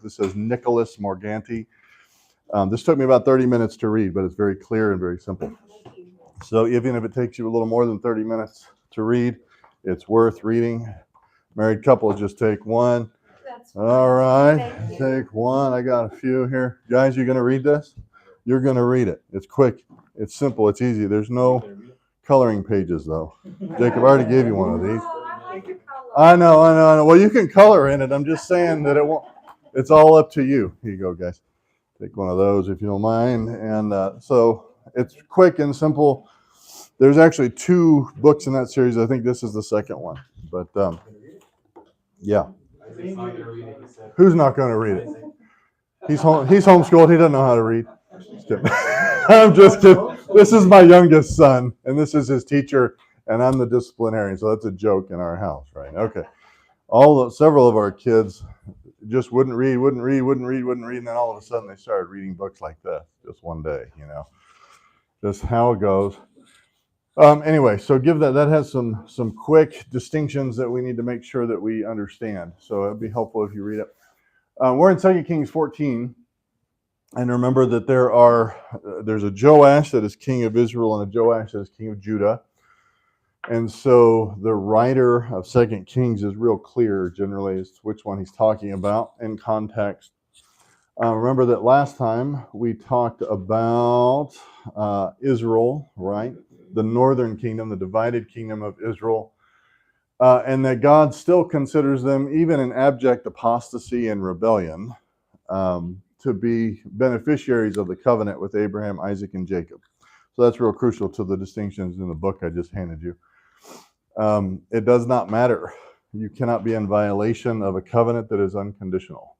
This says Nicholas Morganti. This took me about 30 minutes to read, but it's very clear and very simple. So even if it takes you a little more than 30 minutes to read, it's worth reading. Married couples, just take one. All right, take one. I got a few here. Guys, you going to read this? You're going to read it. It's quick. It's simple. It's easy. There's no coloring pages, though. Jacob, I already gave you one of these. I know. Well, you can color in it. I'm just saying that it won't. It's all up to you. Here you go, guys. Take one of those if you don't mind. And so it's quick and simple. There's actually 2 books in that series. I think this is the second one. But yeah. Who's not going to read it? He's homeschooled. He doesn't know how to read. I'm just kidding. This is my youngest son, and this is his teacher, and I'm the disciplinarian. So that's a joke in our house, right? Okay. Several of our kids just wouldn't read, and then all of a sudden they started reading books like this just one day, just how it goes. Anyway, so that has some quick distinctions that we need to make sure that we understand. So it'd be helpful if you read it. We're in 2 Kings 14, and remember that there's a Joash that is king of Israel and a Joash that is king of Judah. And so the writer of 2 Kings is real clear generally as to which one he's talking about in context. Remember that last time we talked about Israel, right? The northern kingdom, the divided kingdom of Israel, and that God still considers them, even in abject apostasy and rebellion, to be beneficiaries of the covenant with Abraham, Isaac, and Jacob. So that's real crucial to the distinctions in the book I just handed you. It does not matter. You cannot be in violation of a covenant that is unconditional.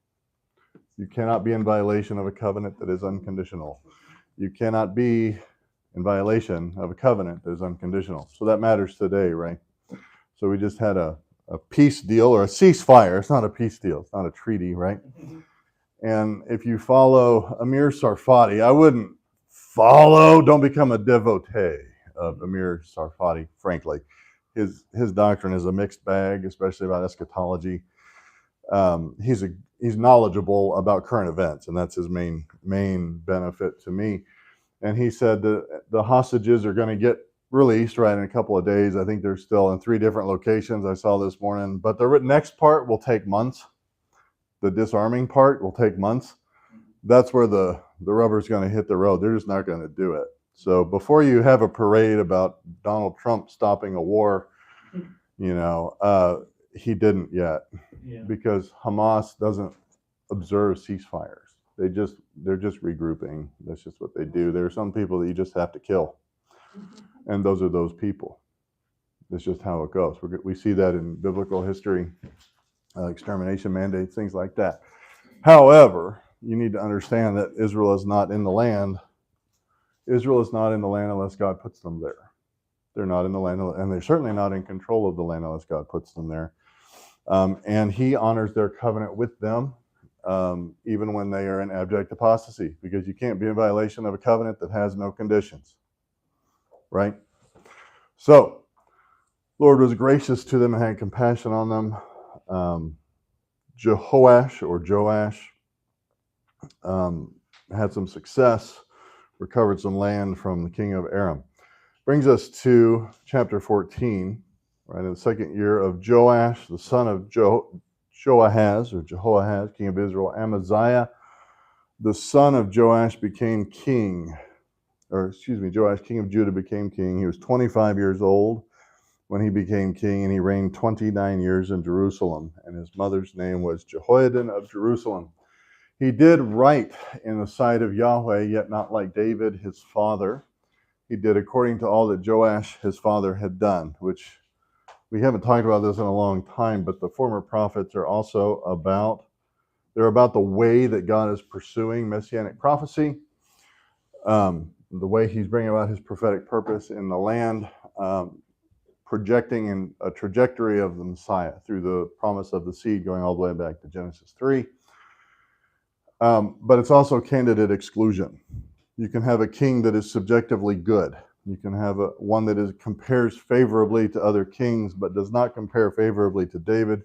You cannot be in violation of a covenant that is unconditional. You cannot be in violation of a covenant that is unconditional. So that matters today, right? So we just had a peace deal or a ceasefire. It's not a peace deal. It's not a treaty, right? And if you follow Amir Sarfati, I wouldn't don't become a devotee of Amir Sarfati, frankly. His doctrine is a mixed bag, especially about eschatology. He's knowledgeable about current events, and that's his main benefit to me. And he said that the hostages are going to get released right in a couple of days. I think they're still in 3 different locations I saw this morning. But the next part will take months. The disarming part will take months. That's where the rubber's going to hit the road. They're just not going to do it. So before you have a parade about Donald Trump stopping a war, he didn't yet, because Hamas doesn't observe ceasefires. They're just regrouping. That's just what they do. There are some people that you just have to kill, and those are those people. That's just how it goes. We see that in biblical history, extermination mandates, things like that. However, you need to understand that Israel is not in the land. Israel is not in the land unless God puts them there. They're not in the land, and they're certainly not in control of the land unless God puts them there. And he honors their covenant with them, even when they are in abject apostasy, because you can't be in violation of a covenant that has no conditions, right? So, Lord was gracious to them and had compassion on them. Joash had some success, recovered some land from the king of Aram. Brings us to chapter 14, right, in the 2nd year of Joash, the son of Jehoahaz, king of Israel. Amaziah, the son of Joash, became king. Joash, king of Judah, became king. He was 25 years old when he became king, and he reigned 29 years in Jerusalem. And his mother's name was Jehoiadan of Jerusalem. He did right in the sight of Yahweh, yet not like David, his father. He did according to all that Joash, his father, had done, which we haven't talked about this in a long time, but the former prophets are also about the way that God is pursuing messianic prophecy, the way he's bringing about his prophetic purpose in the land, projecting in a trajectory of the Messiah through the promise of the seed going all the way back to Genesis 3. But it's also candidate exclusion. You can have a king that is subjectively good. You can have one that compares favorably to other kings, but does not compare favorably to David,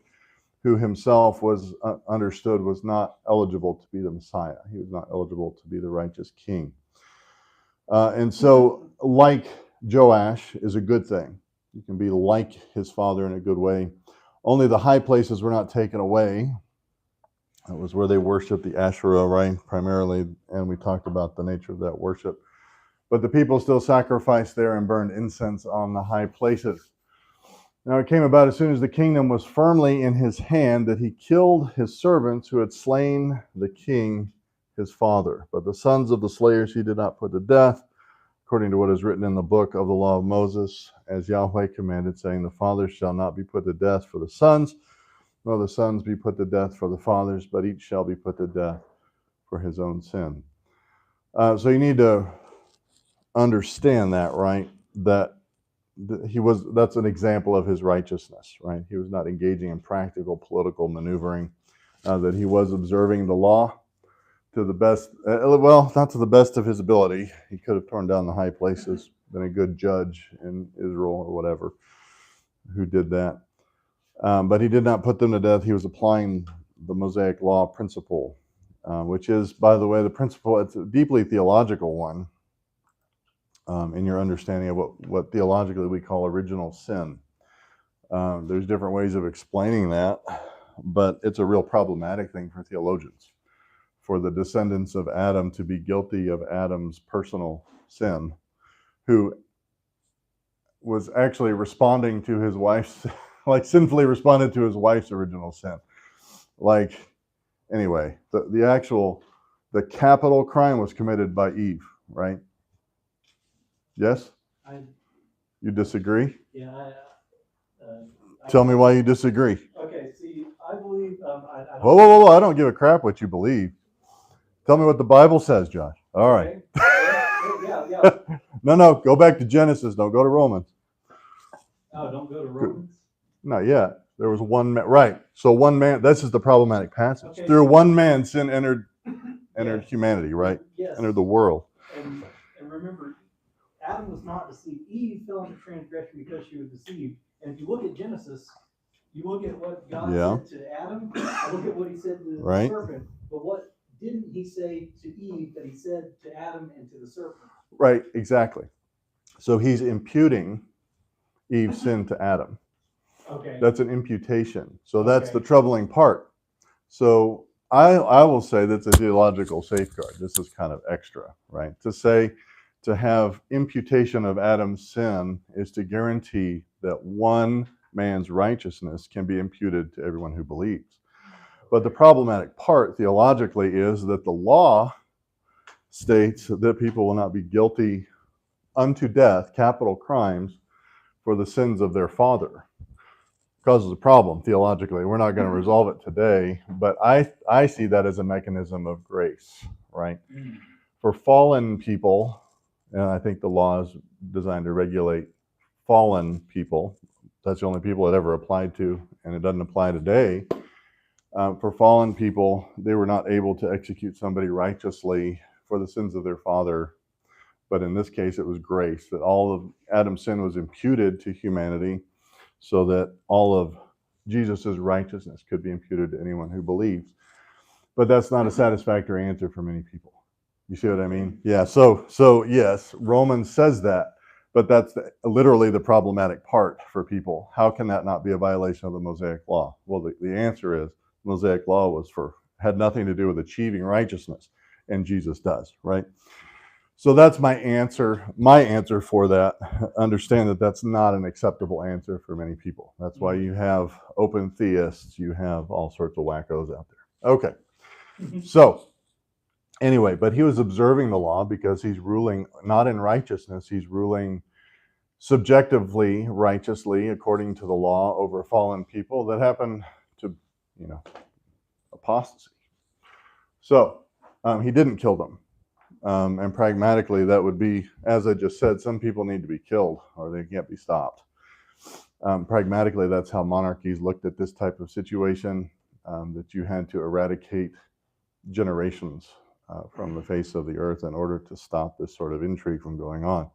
who himself was understood was not eligible to be the Messiah. He was not eligible to be the righteous king. And so, like Joash is a good thing. You can be like his father in a good way. Only the high places were not taken away. It was where they worshiped the Asherah, right, primarily, and we talked about the nature of that worship. But the people still sacrificed there and burned incense on the high places. Now it came about as soon as the kingdom was firmly in his hand that he killed his servants who had slain the king, his father. But the sons of the slayers he did not put to death, according to what is written in the book of the law of Moses, as Yahweh commanded, saying, the fathers shall not be put to death for the sons, nor the sons be put to death for the fathers, but each shall be put to death for his own sin. So you need to understand that, right? That's an example of his righteousness, right? He was not engaging in practical political maneuvering, that he was observing the law to the best, not to the best of his ability. He could have torn down the high places, been a good judge in Israel or whatever who did that. But he did not put them to death. He was applying the Mosaic law principle, which is, by the way, the principle, it's a deeply theological one in your understanding of what theologically we call original sin. There's different ways of explaining that, but it's a real problematic thing for theologians, for the descendants of Adam to be guilty of Adam's personal sin, who was actually responding to his wife's, like sinfully responded to his wife's original sin. Like, anyway, the capital crime was committed by Eve, right? Yes? You disagree? Yeah. Tell me why you disagree. Okay, see, I believe... Whoa, I don't give a crap what you believe. Tell me what the Bible says, Josh. All right. Okay. Yeah. No, go back to Genesis. Don't go to Romans. Oh, don't go to Romans? Not yet. There was one man. Right. So one man, this is the problematic passage. Okay. Through one man, sin entered Yes. humanity, right? Yes. Entered the world. And remember, Adam was not deceived. Eve fell into transgression because she was deceived. And if you look at Genesis, you look at what God said to Adam, and look at what he said to the serpent. But what didn't he say to Eve that he said to Adam and to the serpent? Right, exactly. So he's imputing Eve's sin to Adam. Okay. That's an imputation. So that's the troubling part. So I will say that's a theological safeguard. This is kind of extra, right? To have imputation of Adam's sin is to guarantee that one man's righteousness can be imputed to everyone who believes. But the problematic part theologically is that the law states that people will not be guilty unto death, capital crimes, for the sins of their father. Causes a problem theologically. We're not going to resolve it today, but I see that as a mechanism of grace, right? For fallen people, and I think the law is designed to regulate fallen people. That's the only people it ever applied to, and it doesn't apply today. For fallen people, they were not able to execute somebody righteously for the sins of their father. But in this case, it was grace, that all of Adam's sin was imputed to humanity so that all of Jesus' righteousness could be imputed to anyone who believes. But that's not a satisfactory answer for many people. You see what I mean? Yeah, so yes, Romans says that, but that's literally the problematic part for people. How can that not be a violation of the Mosaic law? Well, the answer is Mosaic law had nothing to do with achieving righteousness, and Jesus does, right? So that's my answer for that. Understand that that's not an acceptable answer for many people. That's why you have open theists, you have all sorts of wackos out there. Okay, so anyway, but he was observing the law because he's ruling not in righteousness, he's ruling subjectively, righteously, according to the law, over fallen people that happen to, apostasy. So he didn't kill them. And pragmatically, that would be, as I just said, some people need to be killed or they can't be stopped. Pragmatically, that's how monarchies looked at this type of situation, that you had to eradicate generations from the face of the earth in order to stop this sort of intrigue from going on.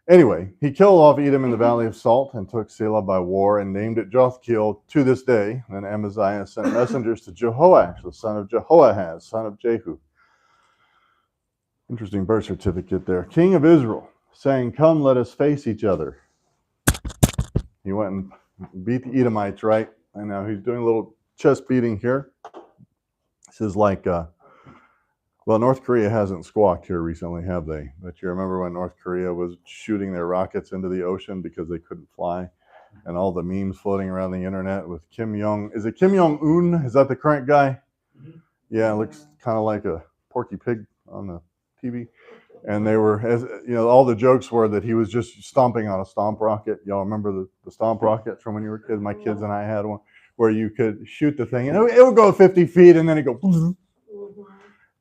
Anyway, he killed off Edom in the Valley of Salt and took Selah by war and named it Jothkeel to this day. Then Amaziah sent messengers to Jehoash, the son of Jehoahaz, son of Jehu. Interesting birth certificate there. King of Israel, saying, "Come, let us face each other." He went and beat the Edomites, right? And now he's doing a little chest beating here. This is like, well, North Korea hasn't squawked here recently, have they? But you remember when North Korea was shooting their rockets into the ocean because they couldn't fly? And all the memes floating around the internet with Kim Jong. Is it Kim Jong-un? Is that the current guy? Mm-hmm. Yeah, it looks kind of like a Porky Pig on the TV. And they were, as you know, all the jokes were that he was just stomping on a stomp rocket. Y'all remember the stomp rocket from when you were kids? My kids and I had one where you could shoot the thing and it would go 50 feet and then it go.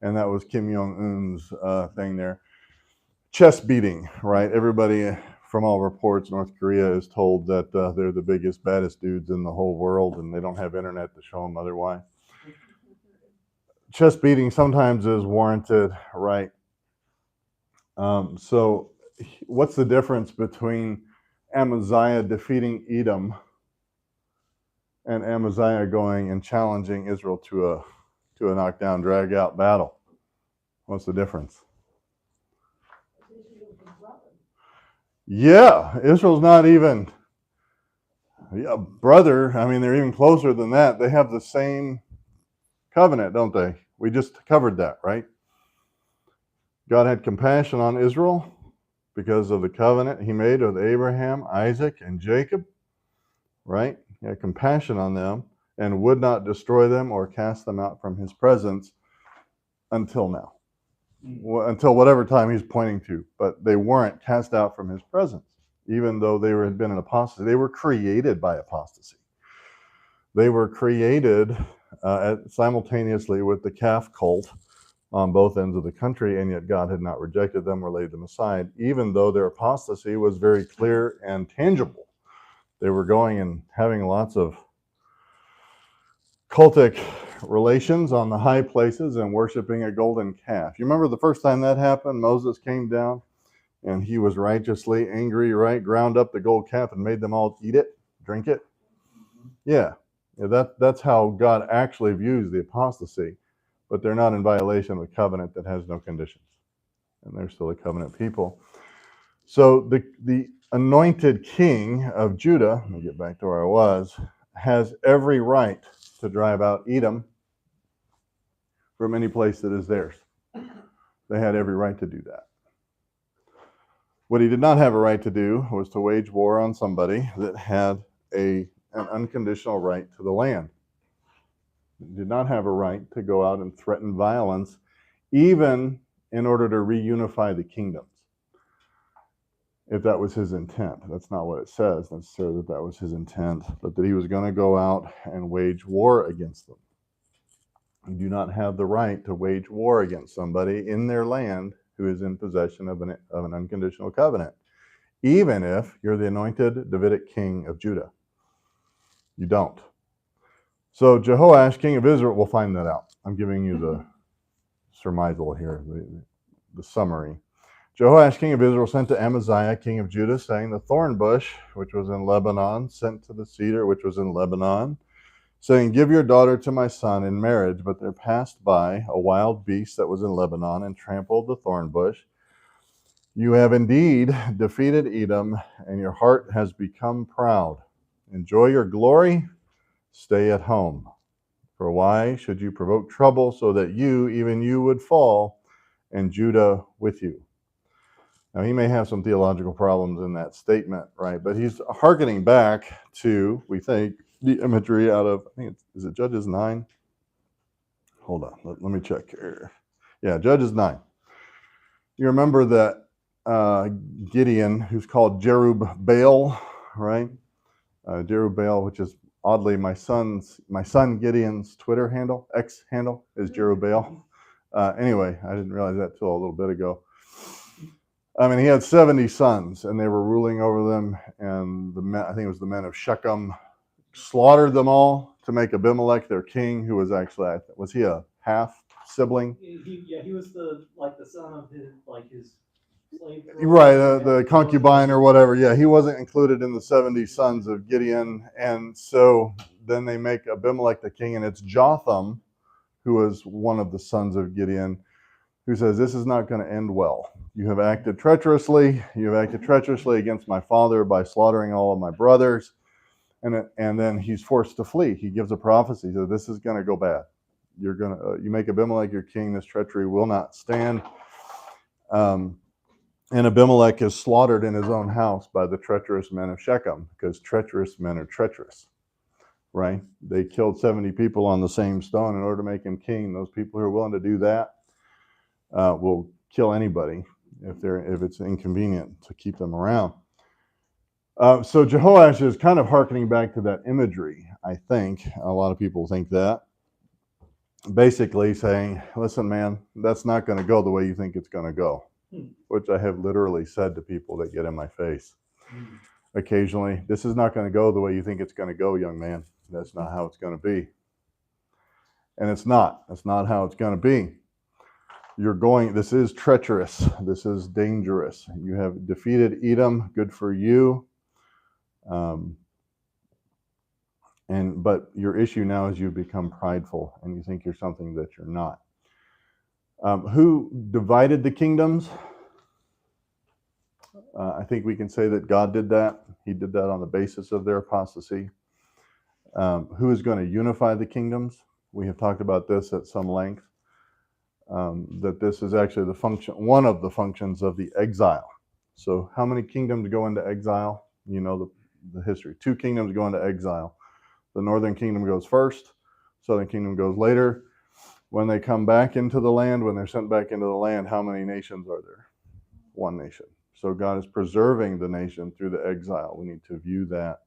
And that was Kim Jong-un's thing there. Chest beating, right? Everybody, from all reports, North Korea is told that they're the biggest, baddest dudes in the whole world and they don't have internet to show them otherwise. Chest beating sometimes is warranted, right? So what's the difference between Amaziah defeating Edom and Amaziah going and challenging Israel to a knockdown, drag out battle? What's the difference? Yeah, Israel's not even brother. I mean, they're even closer than that. They have the same covenant, don't they? We just covered that, right? God had compassion on Israel because of the covenant he made with Abraham, Isaac, and Jacob, right? He had compassion on them and would not destroy them or cast them out from his presence until now. Until whatever time he's pointing to. But they weren't cast out from his presence, even though they had been in apostasy. They were created by apostasy. They were created simultaneously with the calf cult on both ends of the country, and yet God had not rejected them or laid them aside, even though their apostasy was very clear and tangible. They were going and having lots of cultic relations on the high places and worshiping a golden calf. You remember the first time that happened? Moses came down and he was righteously angry, right? Ground up the gold calf and made them all eat it, drink it. Yeah, that's how God actually views the apostasy. But they're not in violation of a covenant that has no conditions. And they're still a covenant people. So the anointed king of Judah, let me get back to where I was, has every right to drive out Edom from any place that is theirs. They had every right to do that. What he did not have a right to do was to wage war on somebody that had an unconditional right to the land. Did not have a right to go out and threaten violence, even in order to reunify the kingdoms. If that was his intent. That's not what it says necessarily that was his intent, but that he was going to go out and wage war against them. You do not have the right to wage war against somebody in their land who is in possession of an unconditional covenant, even if you're the anointed Davidic king of Judah. You don't. So Jehoash, king of Israel, we'll find that out. I'm giving you the surmisal here, the summary. Jehoash, king of Israel, sent to Amaziah, king of Judah, saying, the thorn bush, which was in Lebanon, sent to the cedar, which was in Lebanon, saying, give your daughter to my son in marriage. But there passed by a wild beast that was in Lebanon and trampled the thorn bush. You have indeed defeated Edom, and your heart has become proud. Enjoy your glory. Stay at home. For why should you provoke trouble so that even you would fall, and Judah with you? Now, he may have some theological problems in that statement, right? But he's hearkening back to, we think, the imagery out of, I think is it Judges 9? Hold on, let me check here. Yeah, Judges 9. You remember that Gideon, who's called Jerubbaal, right? Jerubbaal, which is oddly my son Gideon's Twitter handle, X handle, is Jerubbaal. Anyway, I didn't realize that till a little bit ago. I mean, he had 70 sons, and they were ruling over them, and I think it was the men of Shechem, slaughtered them all to make Abimelech their king, who was actually, he a half sibling? He was the son of his slave girl. Right, the concubine or whatever. Yeah, he wasn't included in the 70 sons of Gideon. And so then they make Abimelech the king, and it's Jotham, who was one of the sons of Gideon, who says, this is not going to end well. You have acted treacherously. You have acted treacherously against my father by slaughtering all of my brothers. And then he's forced to flee. He gives a prophecy that this is going to go bad. You make Abimelech your king. This treachery will not stand. And Abimelech is slaughtered in his own house by the treacherous men of Shechem, because treacherous men are treacherous, right? They killed 70 people on the same stone in order to make him king. Those people who are willing to do that will kill anybody if it's inconvenient to keep them around. So Jehoash is kind of hearkening back to that imagery, I think. A lot of people think that. Basically saying, listen, man, that's not going to go the way you think it's going to go, which I have literally said to people that get in my face occasionally. This is not going to go the way you think it's going to go, young man. That's not how it's going to be. And it's not. That's not how it's going to be. This is treacherous. This is dangerous. You have defeated Edom. Good for you. But your issue now is you've become prideful and you think you're something that you're not. Who divided the kingdoms? I think we can say that God did that. He did that on the basis of their apostasy. Who is going to unify the kingdoms? We have talked about this at some length. That this is actually one of the functions of the exile. So how many kingdoms go into exile? You know the history. 2 kingdoms go into exile. The northern kingdom goes first. Southern kingdom goes later. When they come back into the land, when they're sent back into the land, how many nations are there? 1 nation. So God is preserving the nation through the exile. We need to view that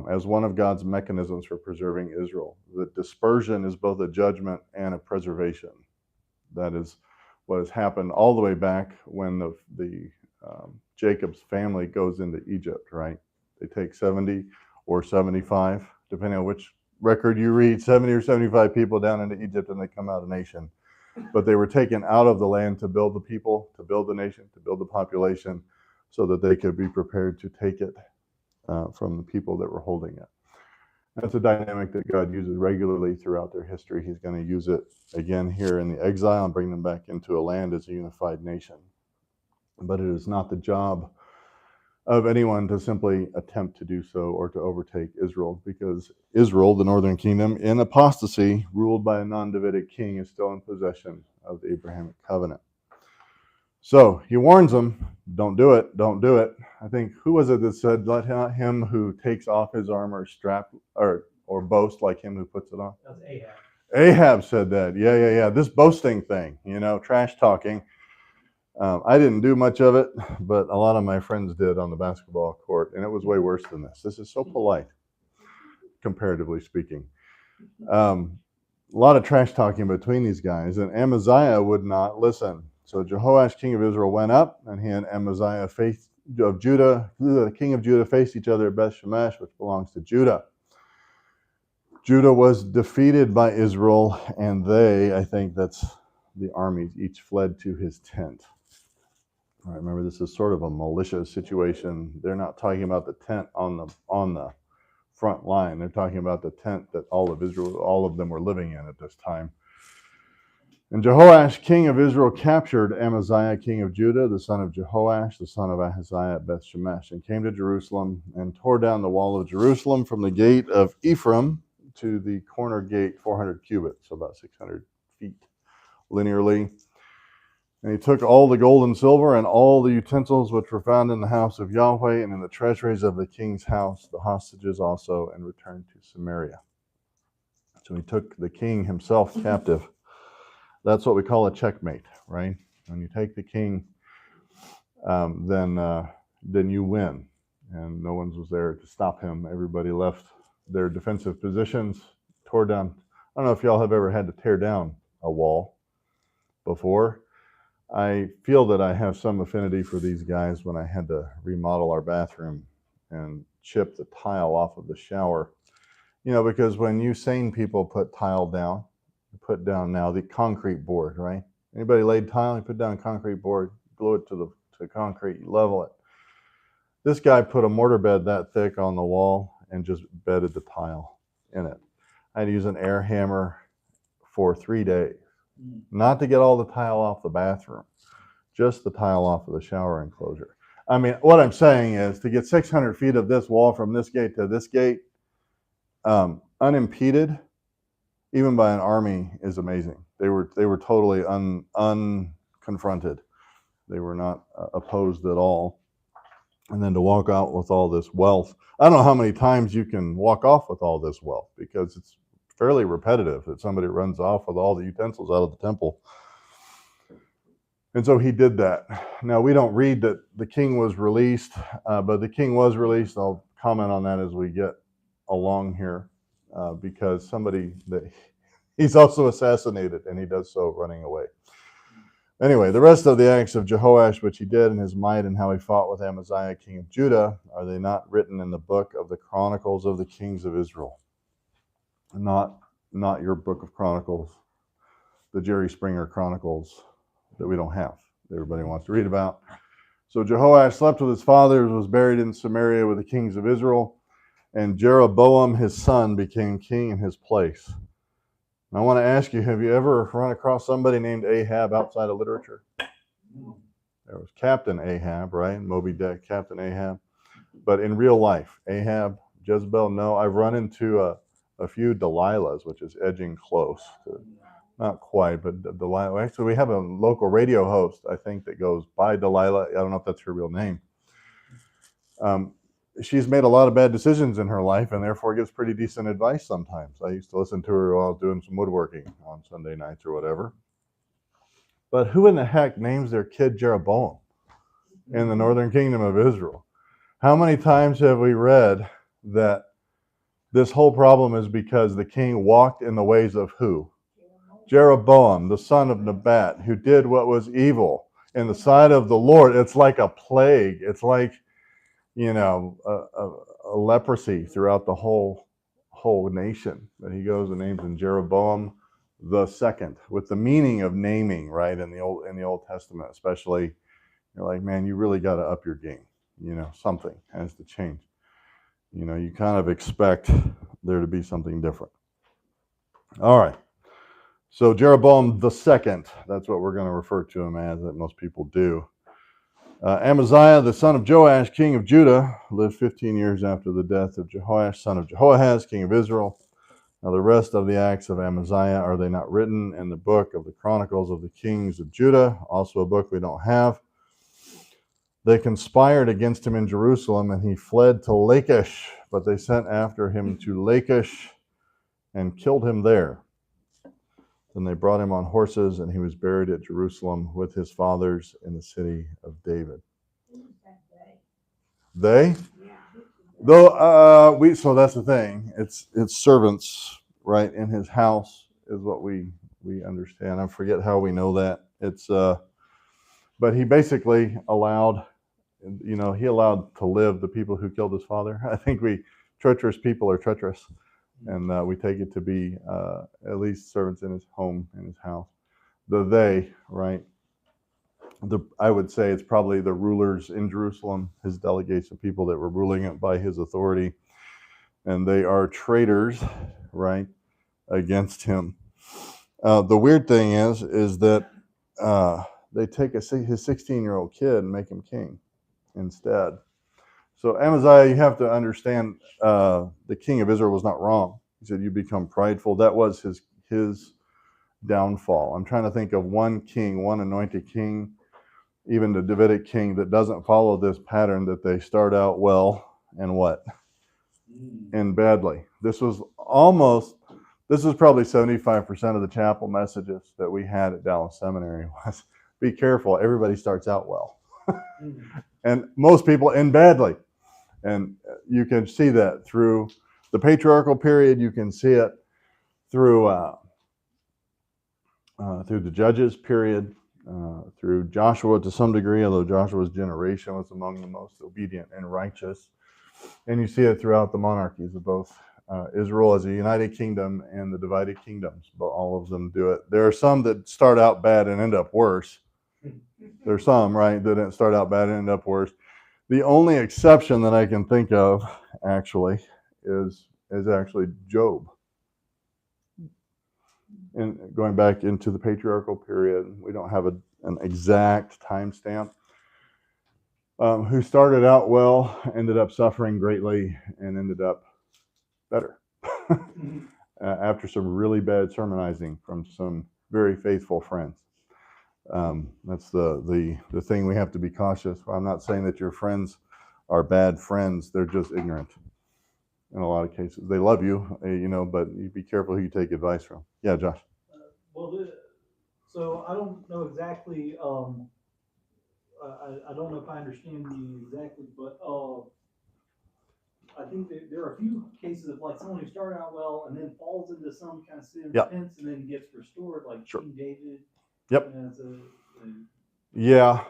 as one of God's mechanisms for preserving Israel. The dispersion is both a judgment and a preservation. That is what has happened all the way back when the Jacob's family goes into Egypt, right? They take 70 or 75, depending on which record you read, 70 or 75 people down into Egypt, and they come out a nation. But they were taken out of the land to build the people, to build the nation, to build the population, so that they could be prepared to take it from the people that were holding it. That's a dynamic that God uses regularly throughout their history. He's going to use it again here in the exile and bring them back into a land as a unified nation. But it is not the job of anyone to simply attempt to do so or to overtake Israel, because Israel, the northern kingdom, in apostasy, ruled by a non-Davidic king, is still in possession of the Abrahamic covenant. So he warns them, don't do it, don't do it. I think, who was it that said, let him who takes off his armor strap or boast like him who puts it on? That was Ahab. Ahab said that. Yeah. This boasting thing, trash talking. I didn't do much of it, but a lot of my friends did on the basketball court, and it was way worse than this. This is so polite, comparatively speaking. A lot of trash talking between these guys, and Amaziah would not listen. So Jehoash, king of Israel, went up, and he and Amaziah, the king of Judah, faced each other at Beth Shemesh, which belongs to Judah. Judah was defeated by Israel, and I think that's the armies, each fled to his tent. All right, remember, this is sort of a militia situation. They're not talking about the tent on the front line. They're talking about the tent that all of them were living in at this time. And Jehoash, king of Israel, captured Amaziah, king of Judah, the son of Jehoash, the son of Ahaziah, at Beth Shemesh, and came to Jerusalem and tore down the wall of Jerusalem from the gate of Ephraim to the corner gate, 400 cubits, so about 600 feet linearly. And he took all the gold and silver and all the utensils which were found in the house of Yahweh and in the treasuries of the king's house, the hostages also, and returned to Samaria. So he took the king himself captive. That's what we call a checkmate, right? When you take the king, then you win. And no one was there to stop him. Everybody left their defensive positions, tore down. I don't know if y'all have ever had to tear down a wall before. I feel that I have some affinity for these guys when I had to remodel our bathroom and chip the tile off of the shower. Because when you sane people put tile down, you put down now the concrete board, right? Anybody laid tile, you put down concrete board, glue it to concrete, you level it. This guy put a mortar bed that thick on the wall and just bedded the tile in it. I had to use an air hammer for 3 days, not to get all the tile off the bathroom, just the tile off of the shower enclosure. I mean, what I'm saying is to get 600 feet of this wall from this gate to this gate, unimpeded, even by an army, is amazing. They were totally unconfronted. They were not opposed at all. And then to walk out with all this wealth, I don't know how many times you can walk off with all this wealth, because it's fairly repetitive that somebody runs off with all the utensils out of the temple. And so he did that. Now, we don't read that the king was released, but the king was released. I'll comment on that as we get along here, because he's also assassinated, and he does so running away. Anyway, the rest of the acts of Jehoash, which he did in his might, and how he fought with Amaziah, king of Judah, are they not written in the book of the Chronicles of the Kings of Israel? Not your book of Chronicles, the Jerry Springer Chronicles that we don't have, that everybody wants to read about. So Jehoash slept with his fathers, was buried in Samaria with the kings of Israel, and Jeroboam, his son, became king in his place. And I want to ask you, have you ever run across somebody named Ahab outside of literature? There was Captain Ahab, right? Moby Dick, Captain Ahab. But in real life, Ahab, Jezebel, no. I've run into a few Delilahs, which is edging close. Not quite, but Delilah. Actually, we have a local radio host, I think, that goes by Delilah. I don't know if that's her real name. She's made a lot of bad decisions in her life, and therefore gives pretty decent advice sometimes. I used to listen to her while I was doing some woodworking on Sunday nights or whatever. But who in the heck names their kid Jeroboam in the northern kingdom of Israel? How many times have we read that this whole problem is because the king walked in the ways of who? Jeroboam, the son of Nebat, who did what was evil in the sight of the Lord. It's like a plague. It's like, a leprosy throughout the whole nation. But he goes and names him Jeroboam the second, with the meaning of naming, right, in the Old Testament, especially. You're like, man, you really got to up your game. Something has to change. You kind of expect there to be something different. All right. So Jeroboam the second, that's what we're going to refer to him as, that most people do. Amaziah, the son of Joash, king of Judah, lived 15 years after the death of Jehoash, son of Jehoahaz, king of Israel. Now the rest of the acts of Amaziah, are they not written in the book of the Chronicles of the Kings of Judah? Also a book we don't have. They conspired against him in Jerusalem, and he fled to Lachish, but they sent after him to Lachish and killed him there. Then they brought him on horses, and he was buried at Jerusalem with his fathers in the city of David. They? Though so that's the thing. It's servants, right, in his house is what we understand. I forget how we know that. It's but he basically allowed, he allowed to live the people who killed his father. I think treacherous people are treacherous. And we take it to be at least servants in his home, in his house. They, right? I would say it's probably the rulers in Jerusalem, his delegates of people that were ruling it by his authority. And they are traitors, right, against him. The weird thing is that they take his 16-year-old kid and make him king instead. So Amaziah, you have to understand, the king of Israel was not wrong. He said, you become prideful. That was his downfall. I'm trying to think of one anointed king, even the Davidic king, that doesn't follow this pattern, that they start out well and what? And badly. This was probably 75% of the chapel messages that we had at Dallas Seminary was, be careful, everybody starts out well. And most people end badly. And you can see that through the patriarchal period. You can see it through the Judges period, through Joshua to some degree, although Joshua's generation was among the most obedient and righteous. And you see it throughout the monarchies of both Israel as a united kingdom and the divided kingdoms. But all of them do it. There are some that start out bad and end up worse. There's some, right, that didn't start out bad and end up worse. The only exception that I can think of, actually, is actually Job. And going back into the patriarchal period, we don't have an exact timestamp. Who started out well, ended up suffering greatly, and ended up better after some really bad sermonizing from some very faithful friends. That's the thing we have to be cautious. I'm not saying that your friends are bad friends; they're just ignorant. In a lot of cases, they love you, but you be careful who you take advice from. Yeah, Josh. So I don't know exactly. I don't know if I understand you exactly, but I think that there are a few cases of like someone who started out well and then falls into some kind of sin, Yep. repents, and then gets restored, like Sure. King David. Yep. Yeah,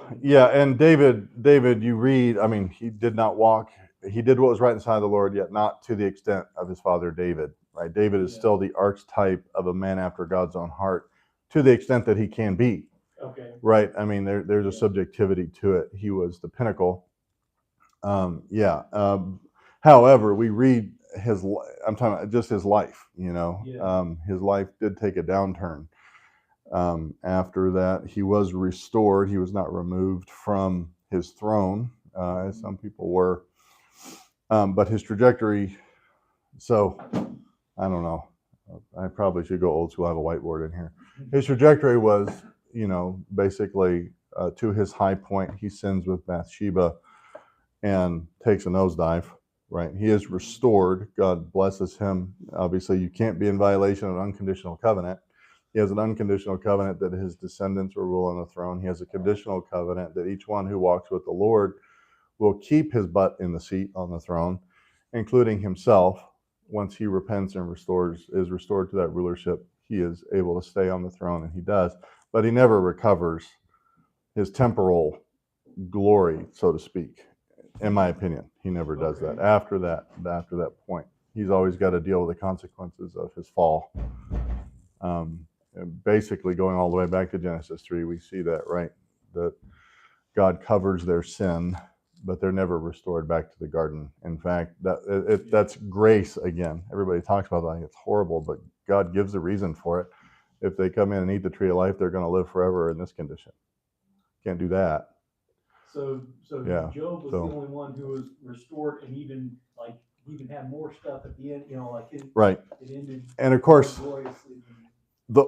and David, you read. I mean, he did not walk. He did what was right in the sight of the Lord, yet not to the extent of his father David. Right? David is still the archetype of a man after God's own heart, to the extent that he can be. Okay. Right. I mean, there's a subjectivity to it. He was the pinnacle. However, we read his. I'm talking about just his life. His life did take a downturn. After that, he was restored. He was not removed from his throne, as some people were. But his trajectory. So, I don't know. I probably should go old school. I have a whiteboard in here. His trajectory was, basically to his high point. He sins with Bathsheba and takes a nosedive, right? He is restored. God blesses him. Obviously, you can't be in violation of an unconditional covenant. He has an unconditional covenant that his descendants will rule on the throne. He has a conditional covenant that each one who walks with the Lord will keep his butt in the seat on the throne, including himself. Once he repents and is restored to that rulership, he is able to stay on the throne, and he does. But he never recovers his temporal glory, so to speak. In my opinion, he never does that. After that point, he's always got to deal with the consequences of his fall. Basically, going all the way back to Genesis 3, we see that, right? That God covers their sin, but they're never restored back to the garden. In fact, that's grace again. Everybody talks about that. It's horrible, but God gives a reason for it. If they come in and eat the tree of life, they're going to live forever in this condition. Can't do that. So Job was the only one who was restored, and even had more stuff at the end. It ended. And of course,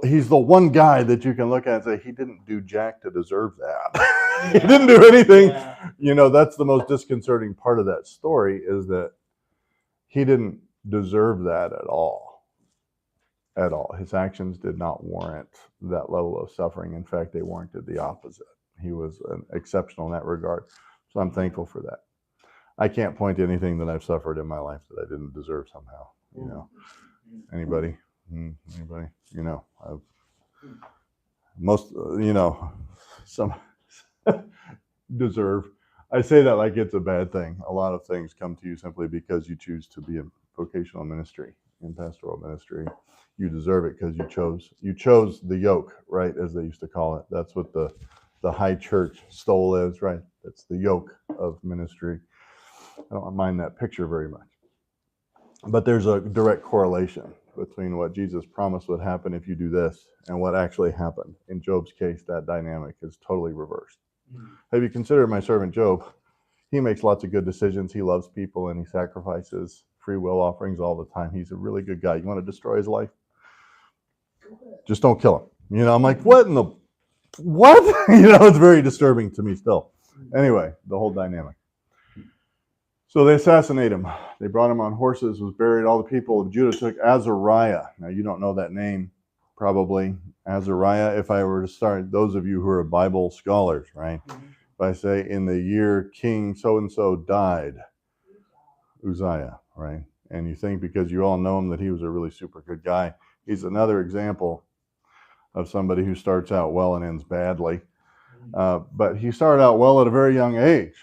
he's the one guy that you can look at and say he didn't do jack to deserve that. He didn't do anything. Yeah. That's the most disconcerting part of that story, is that he didn't deserve that at all. At all. His actions did not warrant that level of suffering. In fact, they warranted the opposite. He was exceptional in that regard. So I'm thankful for that. I can't point to anything that I've suffered in my life that I didn't deserve somehow. Anybody? Anybody? Most, some deserve. I say that like it's a bad thing. A lot of things come to you simply because you choose to be in vocational ministry, in pastoral ministry. You deserve it because you chose the yoke, right, as they used to call it. That's what the high church stole is, right? That's the yoke of ministry. I don't mind that picture very much. But there's a direct correlation between what Jesus promised would happen if you do this and what actually happened. In Job's case, that dynamic is totally reversed. Have you considered my servant Job? He makes lots of good decisions. He loves people and he sacrifices free will offerings all the time. He's a really good guy. You want to destroy his life? Just don't kill him. I'm like, what? It's very disturbing to me still. Anyway, the whole dynamic. So they assassinate him. They brought him on horses, was buried. All the people of Judah took Azariah. Now, you don't know that name, probably. Azariah, if I were to start, those of you who are Bible scholars, right? If I say, in the year King so-and-so died, Uzziah, right? And you think because you all know him that he was a really super good guy. He's another example of somebody who starts out well and ends badly. But he started out well at a very young age.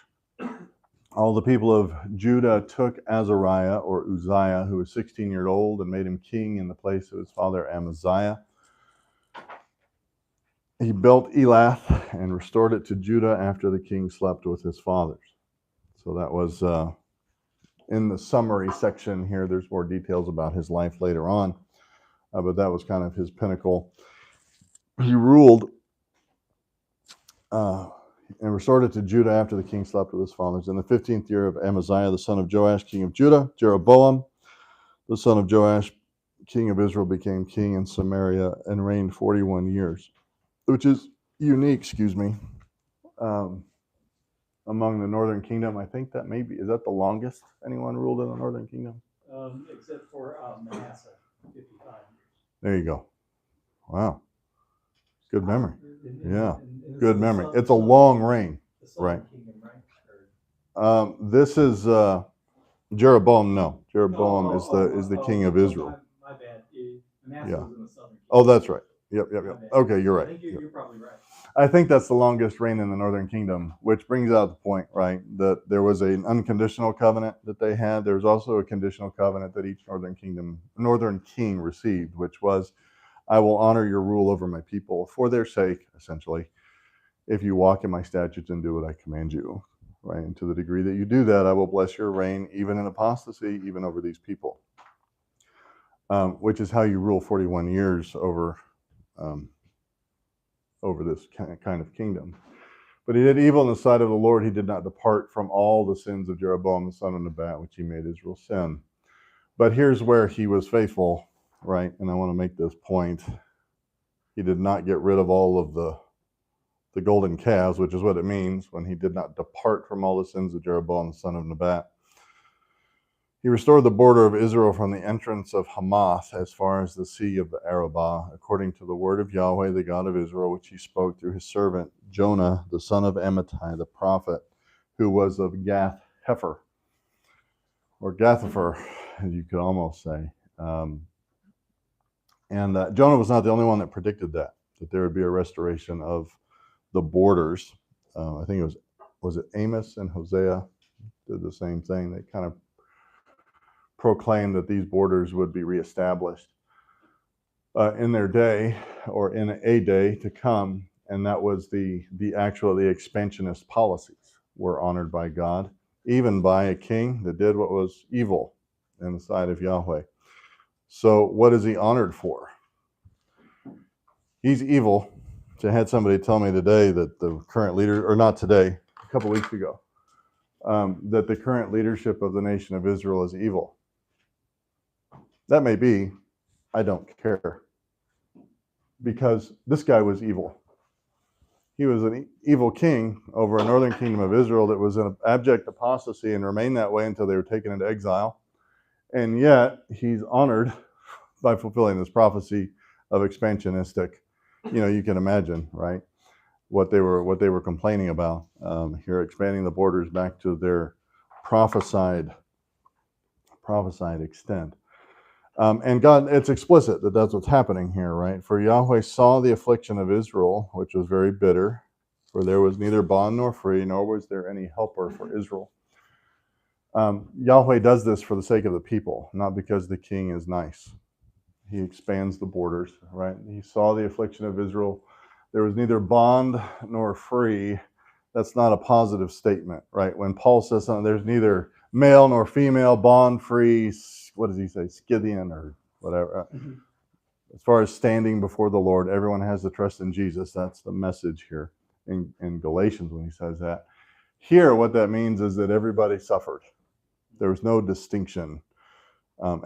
All the people of Judah took Azariah, or Uzziah, who was 16 years old, and made him king in the place of his father Amaziah. He built Elath and restored it to Judah after the king slept with his fathers. So that was in the summary section here. There's more details about his life later on, but that was kind of his pinnacle. He ruled and restored it to Judah after the king slept with his fathers. In the 15th year of Amaziah, the son of Joash, king of Judah, Jeroboam, the son of Joash, king of Israel, became king in Samaria and reigned 41 years, which is unique, among the northern kingdom. I think that is that the longest anyone ruled in the northern kingdom? Except for Manasseh, 55 years. There you go. Wow. Good memory. Yeah, good memory. It's a long reign. Right. Kingdom, right? This is Jeroboam. No, Jeroboam is the king of Israel. My bad. Manasseh was in the southern kingdom. Oh, that's right. Yep. Okay, you're right. I think you're probably right. I think that's the longest reign in the northern kingdom, which brings out the point, right? That there was an unconditional covenant that they had. There was also a conditional covenant that each northern king received, which was, I will honor your rule over my people for their sake, essentially, if you walk in my statutes and do what I command you, right? And to the degree that you do that, I will bless your reign, even in apostasy, even over these people, which is how you rule 41 years over this kind of kingdom. But he did evil in the sight of the Lord. He did not depart from all the sins of Jeroboam, the son of Nebat, which he made Israel sin. But here's where he was faithful, right? And I want to make this point. He did not get rid of all of the golden calves, which is what it means when he did not depart from all the sins of Jeroboam, the son of Nebat. He restored the border of Israel from the entrance of Hamath as far as the sea of the Arabah, according to the word of Yahweh, the God of Israel, which he spoke through his servant Jonah, the son of Amittai, the prophet, who was of Gath-Hepher, or Gath-Hepher, as you could almost say. Jonah was not the only one that predicted that there would be a restoration of the borders. I think it was it Amos and Hosea did the same thing. They kind of proclaimed that these borders would be reestablished in their day, or in a day to come, and that was the expansionist policies were honored by God, even by a king that did what was evil in the sight of Yahweh. So what is he honored for? He's evil. I had somebody tell me today that the current leader, or not today, a couple weeks ago, that the current leadership of the nation of Israel is evil. That may be. I don't care. Because this guy was evil. He was an evil king over a northern kingdom of Israel that was in abject apostasy and remained that way until they were taken into exile. And yet, he's honored by fulfilling this prophecy of expansionistic. You can imagine, right, what they were complaining about here, expanding the borders back to their prophesied extent. And God, it's explicit that that's what's happening here, right? For Yahweh saw the affliction of Israel, which was very bitter, for there was neither bond nor free, nor was there any helper for Israel. Yahweh does this for the sake of the people, not because the king is nice. He expands the borders, right? He saw the affliction of Israel. There was neither bond nor free. That's not a positive statement, right? When Paul says something, there's neither male nor female, bond free, what does he say, Scythian or whatever. Mm-hmm. As far as standing before the Lord, everyone has to trust in Jesus. That's the message here in Galatians when he says that. Here, what that means is that everybody suffered. There was no distinction.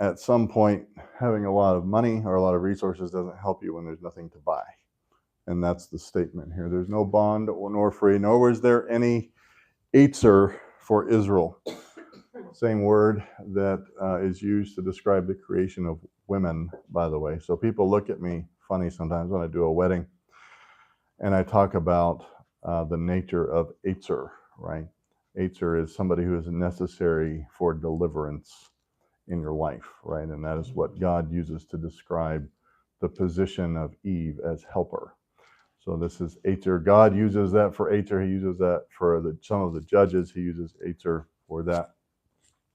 At some point, having a lot of money or a lot of resources doesn't help you when there's nothing to buy. And that's the statement here. There's no bond nor free, nor was there any Eitzer for Israel. Same word that is used to describe the creation of women, by the way. So people look at me funny sometimes when I do a wedding, and I talk about the nature of Eitzer, right? Eitzer is somebody who is necessary for deliverance in your life, right? And that is what God uses to describe the position of Eve as helper. So this is Eitzer. God uses that for Eitzer. He uses that for some of the judges. He uses Eitzer for that.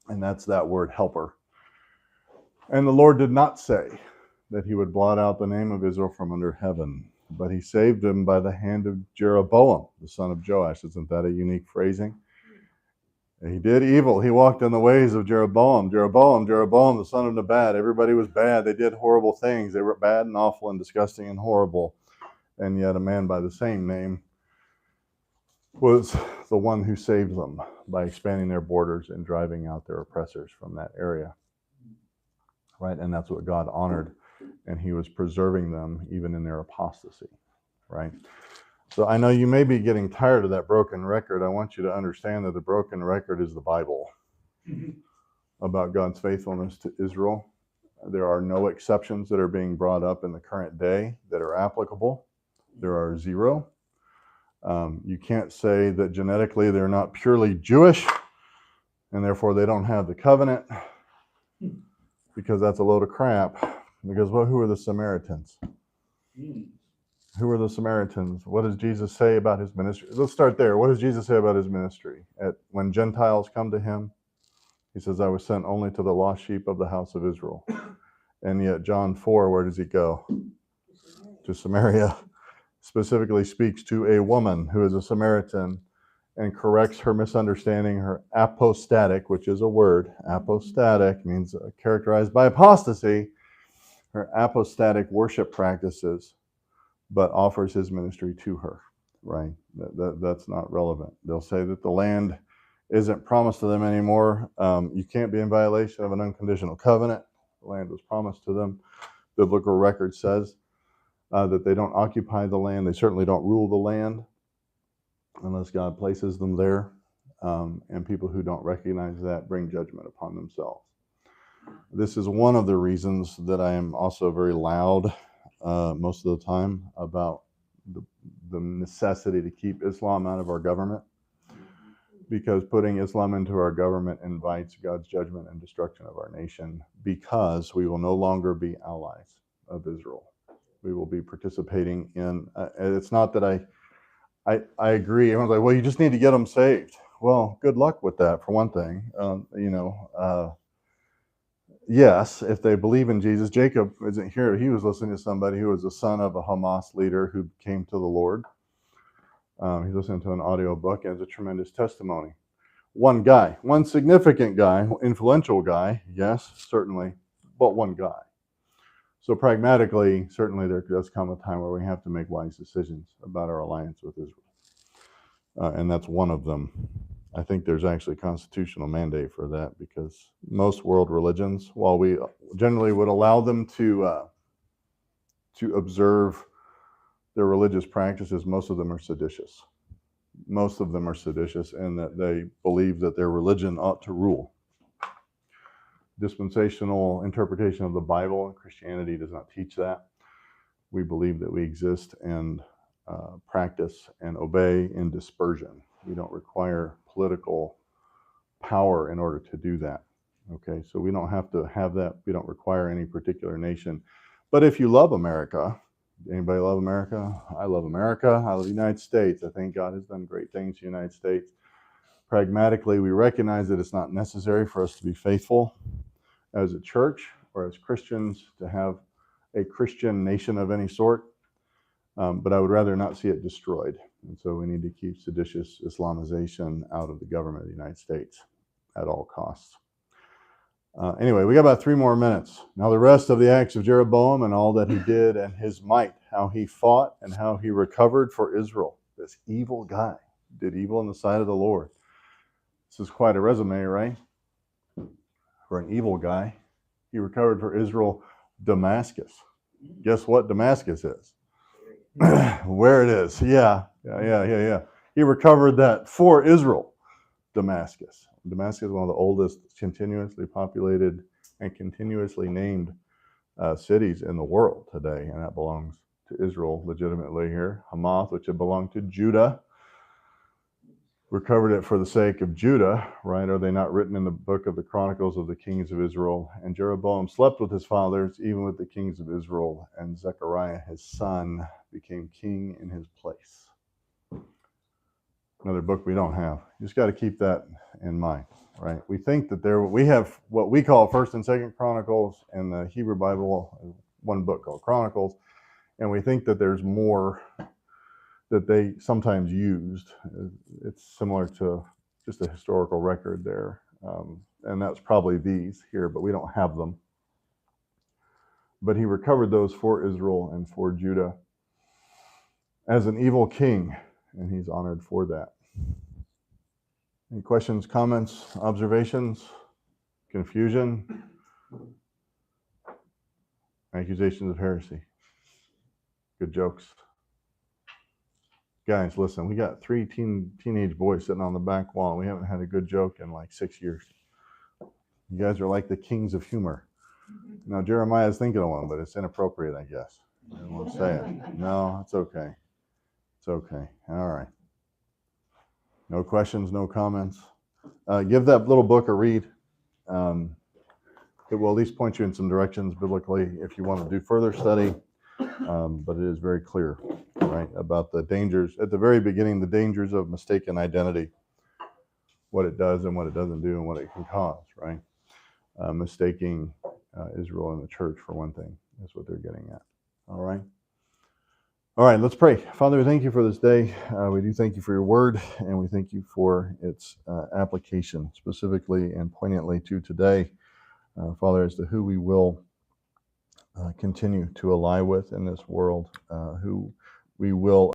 And that's that word helper. And the Lord did not say that he would blot out the name of Israel from under heaven, but he saved them by the hand of Jeroboam, the son of Joash. Isn't that a unique phrasing? He did evil. He walked in the ways of Jeroboam. Jeroboam, the son of Nebat. Everybody was bad. They did horrible things. They were bad and awful and disgusting and horrible. And yet a man by the same name was the one who saved them by expanding their borders and driving out their oppressors from that area. Right? And that's what God honored. And he was preserving them even in their apostasy. Right? So I know you may be getting tired of that broken record. I want you to understand that the broken record is the Bible about God's faithfulness to Israel. There are no exceptions that are being brought up in the current day that are applicable. There are zero. You can't say that genetically they're not purely Jewish and therefore they don't have the covenant, because that's a load of crap. Because who are the Samaritans? Who are the Samaritans? What does Jesus say about his ministry? Let's start there. What does Jesus say about his ministry? When Gentiles come to him, he says, I was sent only to the lost sheep of the house of Israel. And yet John 4, where does he go? To Samaria. Specifically speaks to a woman who is a Samaritan and corrects her misunderstanding, her apostatic, which is a word. Apostatic means characterized by apostasy. Her apostatic worship practices, but offers his ministry to her, right? That's not relevant. They'll say that the land isn't promised to them anymore. You can't be in violation of an unconditional covenant. The land was promised to them. Biblical record says that they don't occupy the land. They certainly don't rule the land unless God places them there. And people who don't recognize that bring judgment upon themselves. This is one of the reasons that I am also very loud most of the time about the necessity to keep Islam out of our government, because putting Islam into our government invites God's judgment and destruction of our nation, because we will no longer be allies of Israel. We will be participating in, it's not that I agree. Everyone's like, well, you just need to get them saved. Well, good luck with that, for one thing. Yes, if they believe in Jesus. Jacob isn't here. He was listening to somebody who was the son of a Hamas leader who came to the Lord. He's listening to an audio book, and it's a tremendous testimony. One guy, one significant guy, influential guy, yes, certainly, but one guy. So pragmatically, certainly there does come a time where we have to make wise decisions about our alliance with Israel. And that's one of them. I think there's actually a constitutional mandate for that, because most world religions, while we generally would allow them to observe their religious practices, most of them are seditious. Most of them are seditious, and that they believe that their religion ought to rule. Dispensational interpretation of the Bible, Christianity does not teach that. We believe that we exist and practice and obey in dispersion. We don't require political power in order to do that. Okay, so we don't have to have that. We don't require any particular nation. But if you love America, anybody love America? I love America. I love the United States. I think God has done great things in the United States. Pragmatically, we recognize that it's not necessary for us to be faithful as a church or as Christians to have a Christian nation of any sort. But I would rather not see it destroyed. And so we need to keep seditious Islamization out of the government of the United States at all costs. Anyway, we got about 3 more minutes. Now the rest of the acts of Jeroboam and all that he did and his might, how he fought and how he recovered for Israel. This evil guy did evil in the sight of the Lord. This is quite a resume, right? For an evil guy. He recovered for Israel Damascus. Guess what Damascus is? Where it is. Yeah. He recovered that for Israel, Damascus. Damascus is one of the oldest continuously populated and continuously named cities in the world today, and that belongs to Israel legitimately here. Hamath, which had belonged to Judah, recovered it for the sake of Judah, right? Are they not written in the book of the Chronicles of the Kings of Israel? And Jeroboam slept with his fathers, even with the kings of Israel, and Zechariah, his son, became king in his place. Another book we don't have. You just got to keep that in mind, right? We think that we have what we call 1st and 2nd Chronicles, and the Hebrew Bible, one book called Chronicles, And we think that there's more that they sometimes used. It's similar to just a historical record there. And that's probably these here, but we don't have them. But he recovered those for Israel and for Judah as an evil king, and he's honored for that. Any questions, comments, observations, confusion, accusations of heresy? Good jokes. Guys, listen, we got 3 teenage boys sitting on the back wall, and we haven't had a good joke in like 6 years. You guys are like the kings of humor. Now, Jeremiah's thinking of one, but it's inappropriate, I guess. I won't say it. No, it's okay. It's okay. All right. No questions, no comments. Give that little book a read. It will at least point you in some directions biblically if you want to do further study. But it is very clear, right, about the dangers. At the very beginning, the dangers of mistaken identity, what it does and what it doesn't do and what it can cause, right? Mistaking Israel and the church, for one thing, is what they're getting at. All right? All right, let's pray. Father, we thank you for this day. We do thank you for your word, and we thank you for its application, specifically and poignantly to today, Father, as to who we will continue to ally with in this world, who we will